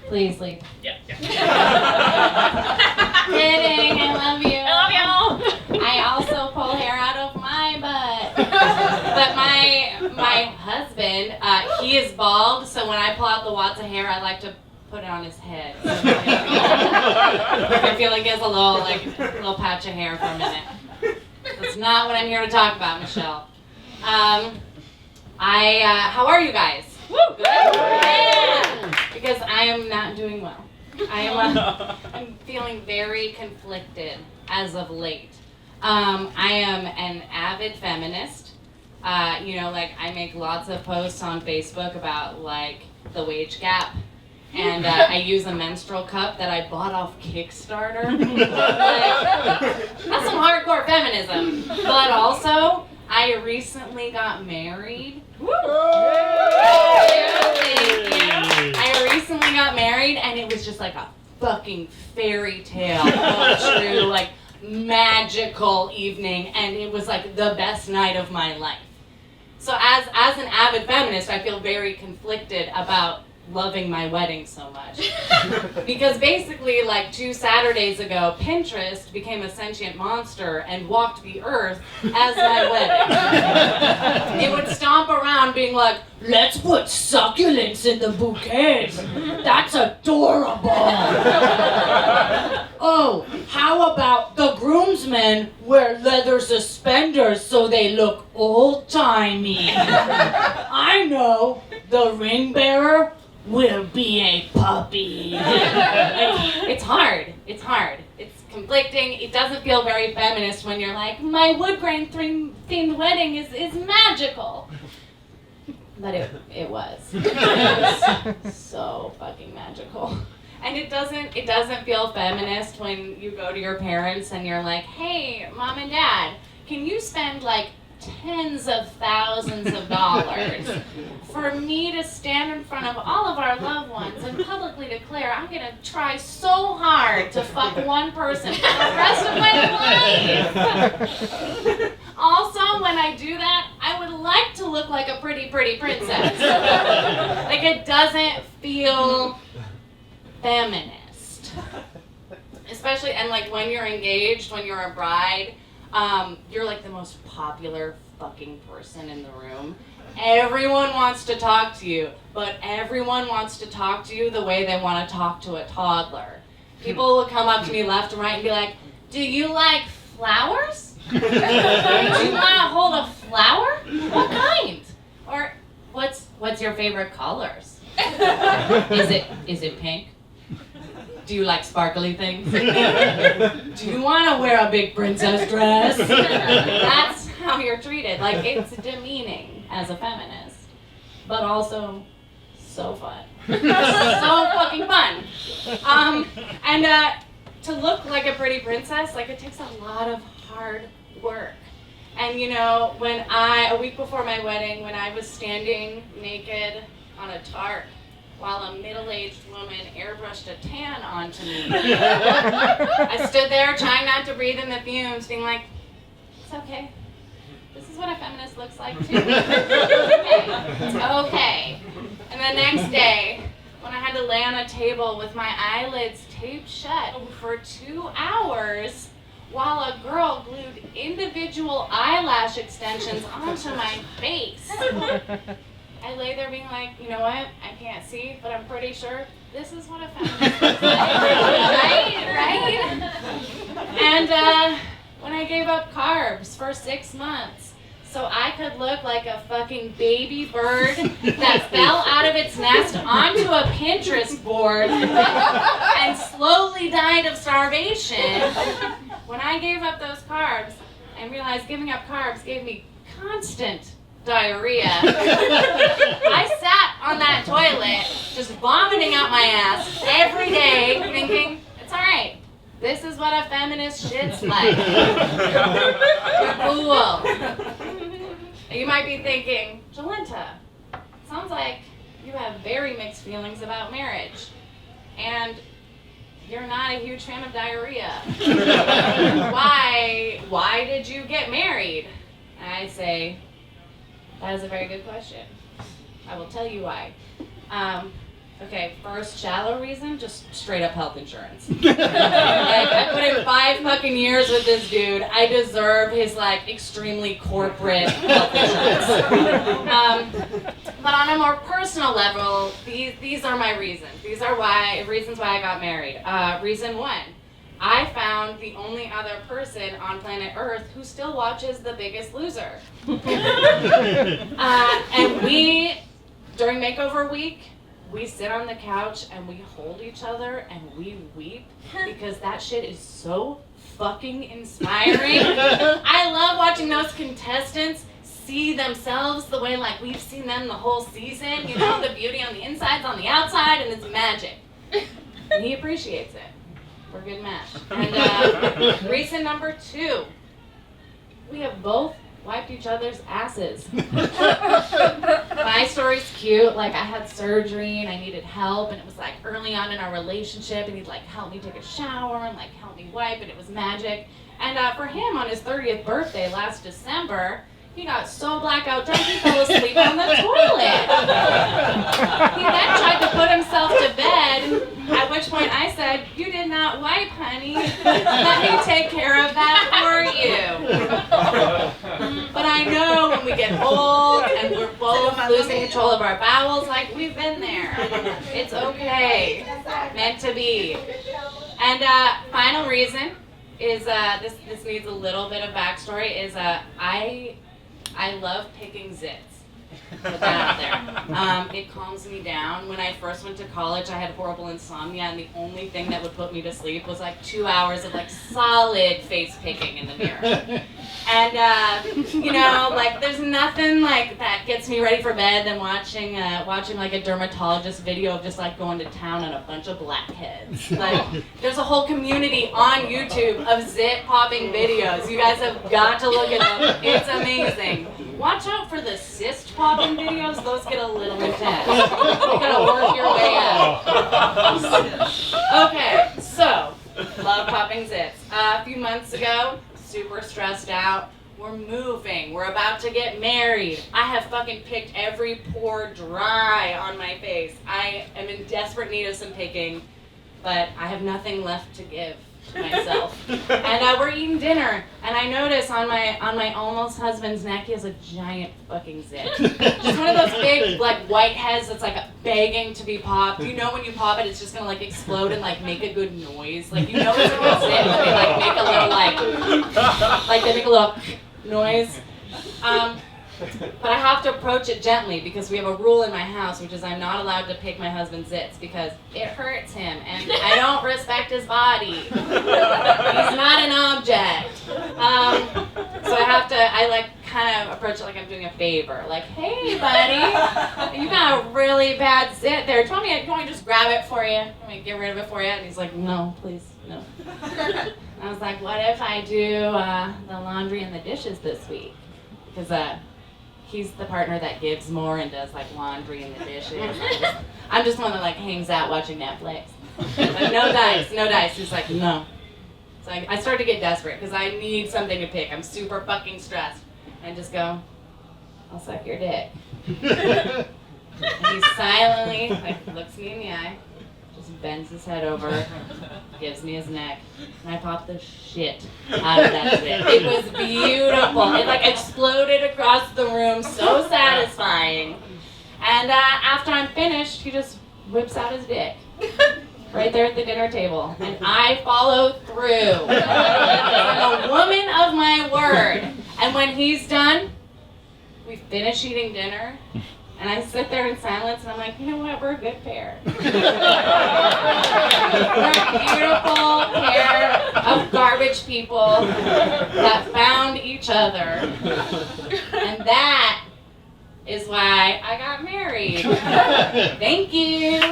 Please leave. Yeah. Kidding, I love you. I love you. I also pull hair out of my butt. But my husband, he is bald, so when I pull out the wads of hair, I like to put it on his head. So I feel like he has a little patch of hair for a minute. That's not what I'm here to talk about, Michelle. How are you guys? Woo! Good? Yeah! Because I am not doing well. I'm feeling very conflicted as of late. I am an avid feminist. I make lots of posts on Facebook about the wage gap. And I use a menstrual cup that I bought off Kickstarter. That's some hardcore feminism. But also, I recently got married. Woo! Thank you. I recently got married, and it was just like a fucking fairy tale come true, magical evening, and it was like the best night of my life. So as an avid feminist, I feel very conflicted about loving my wedding so much. Because basically, 2 Saturdays ago, Pinterest became a sentient monster and walked the earth as my wedding. It would stomp around being like, let's put succulents in the bouquets. That's adorable. Oh, how about the groomsmen wear leather suspenders so they look old-timey? I know, the ring bearer will be a puppy. It's hard. It's conflicting. It doesn't feel very feminist when you're like, my wood grain themed wedding is magical. But it was. It was so fucking magical. And it doesn't feel feminist when you go to your parents and you're like, hey, mom and dad, can you spend tens of thousands of dollars for me to stand in front of all of our loved ones and publicly declare I'm gonna try so hard to fuck one person for the rest of my life. Also, when I do that, I would like to look like a pretty princess. It doesn't feel feminist. Especially, and when you're engaged, when you're a bride, you're the most popular fucking person in the room. Everyone wants to talk to you, but everyone wants to talk to you the way they want to talk to a toddler. People will come up to me left and right and be like, do you like flowers? Do you want to hold a flower? What kind? Or what's your favorite colors? Is it pink? Do you like sparkly things? Do you want to wear a big princess dress? That's how you're treated. It's demeaning as a feminist, but also so fun. So fucking fun. And to look like a pretty princess, it takes a lot of hard work. And when a week before my wedding, when I was standing naked on a tarp, while a middle-aged woman airbrushed a tan onto me. I stood there trying not to breathe in the fumes, being like, it's okay. This is what a feminist looks like too. It's okay. And the next day, when I had to lay on a table with my eyelids taped shut for 2 hours, while a girl glued individual eyelash extensions onto my face. I lay there being like, you know what? I can't see, but I'm pretty sure this is what a feminist looks like. Right? And when I gave up carbs for 6 months, so I could look like a fucking baby bird that fell out of its nest onto a Pinterest board and slowly died of starvation, when I gave up those carbs, I realized giving up carbs gave me constant diarrhea. I sat on that toilet, just vomiting out my ass every day, thinking, it's alright. This is what a feminist shit's like. You're cool. You might be thinking, Jolenta, sounds like you have very mixed feelings about marriage. And you're not a huge fan of diarrhea. Why did you get married? I say, that is a very good question. I will tell you why. Okay, first shallow reason, just straight up health insurance. Like, I put in 5 fucking years with this dude. I deserve his like extremely corporate health insurance. But on a more personal level, these are my reasons. These are reasons why I got married. Reason 1, I found the only other person on planet Earth who still watches The Biggest Loser. And we, during makeover week, we sit on the couch and we hold each other and we weep because that shit is so fucking inspiring. I love watching those contestants see themselves the way like we've seen them the whole season, you know, the beauty on the inside's on the outside and it's magic. And he appreciates it. We're a good match. And reason number 2, we have both wiped each other's asses. My story's cute. Like, I had surgery and I needed help, and it was like early on in our relationship, and he'd like help me take a shower and like help me wipe, and it was magic. And for him, on his 30th birthday last December, he got so blackout drunk he fell asleep on the toilet. He then tried to put himself to bed, at which point I said, "You did not wipe, honey. Let me take care of that for you." But I know when we get old and we're both losing control of our bowels, like, we've been there. It's okay. Meant to be. And final reason is, this needs a little bit of backstory, is I love picking zits. Put that out there. It calms me down. When I first went to college, I had horrible insomnia, and the only thing that would put me to sleep was like 2 hours of like solid face picking in the mirror. And you know, like, there's nothing like that gets me ready for bed than watching like a dermatologist video of just like going to town on a bunch of blackheads. Like, there's a whole community on YouTube of zit popping videos. You guys have got to look at them. It's amazing. Watch out for the cyst popping videos. Those get a little intense. You gotta work your way out. Okay, so love popping zits. A few months ago, super stressed out. We're moving. We're about to get married. I have fucking picked every pore dry on my face. I am in desperate need of some picking, but I have nothing left to give to myself. And we're eating dinner, and I notice on my almost husband's neck, he has a giant fucking zit. Just one of those big like whiteheads that's like begging to be popped. You know when you pop it, it's just gonna like explode and like make a good noise. Like, you know it's a good zit when they like make a little like they make a little noise. But I have to approach it gently because we have a rule in my house, which is I'm not allowed to pick my husband's zits because it hurts him and I don't respect his body. He's not an object. So I like kind of approach it like I'm doing a favor. Like, "Hey, buddy, you got a really bad zit there. Do you want me to just grab it for you? Want me to get rid of it for you?" And he's like, "No, please, no." I was like, "What if I do the laundry and the dishes this week?" Because he's the partner that gives more and does like laundry and the dishes. I'm just one that like hangs out watching Netflix. Like, no dice. He's like, "No." So I started to get desperate because I need something to pick. I'm super fucking stressed. And just go, "I'll suck your dick." And he silently like looks me in the eye, just bends his head over, gives me his neck, and I pop the shit out of that zit. It was beautiful. It like exploded across the room, so satisfying. And after I'm finished, he just whips out his dick. Right there at the dinner table. And I follow through. I'm a woman of my word. And when he's done, we finish eating dinner. And I sit there in silence and I'm like, "You know what? We're a good pair." We're a beautiful pair of garbage people that found each other. And that is why I got married. Thank you.